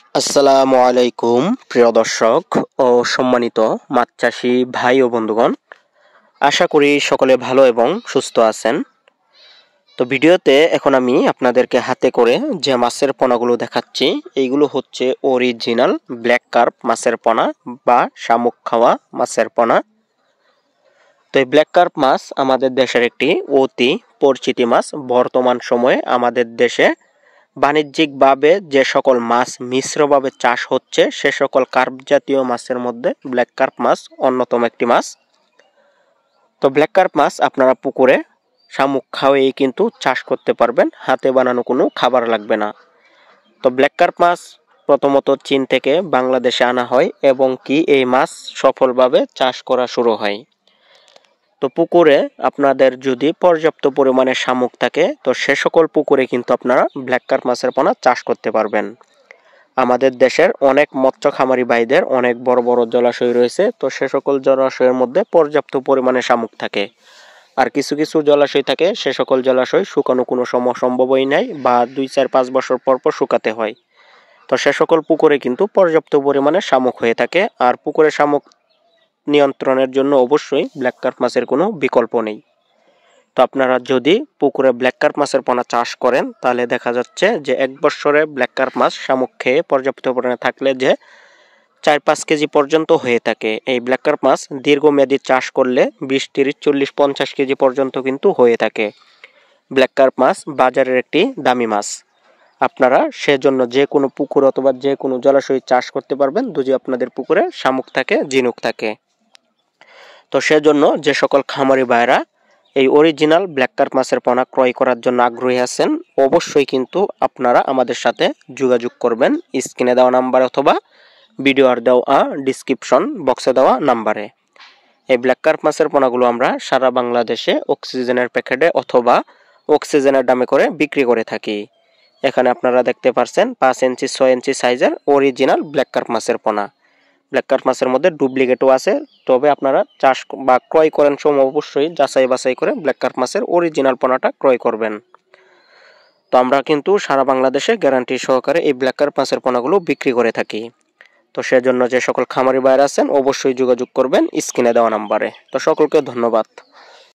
আসসালামু আলাইকুম প্রিয় দর্শক ও সম্মানিত মাছ চাষী ভাই ও বন্ধুগণ, আশা করি সকলে ভালো এবং সুস্থ আছেন। তো ভিডিওতে এখন আমি আপনাদেরকে হাতে করে যে মাছের পোনাগুলো দেখাচ্ছি, এইগুলো হচ্ছে অরিজিনাল ব্ল্যাক কার্প মাছের পোনা বা শামুক খাওয়া মাছের পোনা। তো এই ব্ল্যাক কার্প মাছ আমাদের দেশের একটি অতি পরিচিত মাছ। বর্তমান সময়ে আমাদের দেশে বাণিজ্যিকভাবে যে সকল মাছ মিশ্রভাবে চাষ হচ্ছে, সে সকল কার্প জাতীয় মাছের মধ্যে ব্ল্যাক কার্প মাছ অন্যতম একটি মাছ। তো ব্ল্যাক কার্প মাছ আপনারা পুকুরে শামুক খাওয়াই কিন্তু চাষ করতে পারবেন, হাতে বানানো কোনো খাবার লাগবে না। তো ব্ল্যাক কার্প মাছ প্রথমত চীন থেকে বাংলাদেশে আনা হয় এবং কি এই মাছ সফলভাবে চাষ করা শুরু হয়। তো পুকুরে আপনাদের যদি পর্যাপ্ত পরিমাণে শামুক থাকে, তো সে সকল পুকুরে কিন্তু আপনারা ব্ল্যাক কার্প মাছের পোনা চাষ করতে পারবেন। আমাদের দেশের অনেক মৎস্য খামারি ভাইদের অনেক বড় বড় জলাশয় রয়েছে, তো সে সকল জলাশয়ের মধ্যে পর্যাপ্ত পরিমাণে শামুক থাকে। আর কিছু কিছু জলাশয় থাকে, সে সকল জলাশয় শুকানো কোনো সম্ভবই নাই বা 2-4-5 বছর পর পর শুকাতে হয়। তো সে সকল পুকুরে কিন্তু পর্যাপ্ত পরিমাণে শামুক হয়ে থাকে। আর পুকুরে শামুক নিয়ন্ত্রণের জন্য অবশ্যই ব্ল্যাক কার্প মাছের কোনো বিকল্প নেই। তো আপনারা যদি পুকুরে ব্ল্যাক কার্প মাছের পোনা চাষ করেন, তাহলে দেখা যাচ্ছে যে 1 বছরে ব্ল্যাক কার্প মাছ শামুক খেয়ে পর্যাপ্ত পরিমাণে থাকলে যে 4-5 কেজি পর্যন্ত হয়ে থাকে। এই ব্ল্যাক কার্প মাছ দীর্ঘমেয়াদী চাষ করলে 20-30-40-50 কেজি পর্যন্ত কিন্তু হয়ে থাকে। ব্ল্যাক কার্প মাছ বাজারের একটি দামি মাছ। আপনারা সেজন্য যে কোনো পুকুর অথবা যে কোনো জলাশয়ে চাষ করতে পারবেন, যদি আপনাদের পুকুরে শামুক থাকে, ঝিনুক থাকে। তো সেজন্য যে সকল খামারি ভাইরা এই অরিজিনাল ব্ল্যাক কার্প মাছের পোনা ক্রয় করার জন্য আগ্রহী আছেন, অবশ্যই কিন্তু আপনারা আমাদের সাথে যোগাযোগ করবেন স্ক্রিনে দেওয়া নাম্বার অথবা ভিডিওর দেওয়া ডিসক্রিপশন বক্সে দেওয়া নাম্বারে। এই ব্ল্যাক কার্প মাছের পোনাগুলো আমরা সারা বাংলাদেশে অক্সিজেনের প্যাকেটে অথবা অক্সিজেনের দামে করে বিক্রি করে থাকি। এখানে আপনারা দেখতে পাচ্ছেন 5 ইঞ্চি 6 ইঞ্চি সাইজের অরিজিনাল ব্ল্যাক কার্প মাছের পোনা। ব্ল্যাক কার্প মাছের মধ্যে ডুপ্লিকেটও আছে, তবে আপনারা চাষ বা ক্রয় করেন সময় অবশ্যই যাচাই বাছাই করে ব্ল্যাক কার্প মাছের অরিজিনাল পোনাটা ক্রয় করবেন। তো আমরা কিন্তু সারা বাংলাদেশে গ্যারান্টি সহকারে এই ব্ল্যাক কার্প মাছের পোনাগুলো বিক্রি করে থাকি। তো সেজন্য যে সকল খামারি ভাইরা আছেন, অবশ্যই যোগাযোগ করবেন স্ক্রিনে দেওয়া নাম্বারে। তো সকলকে ধন্যবাদ।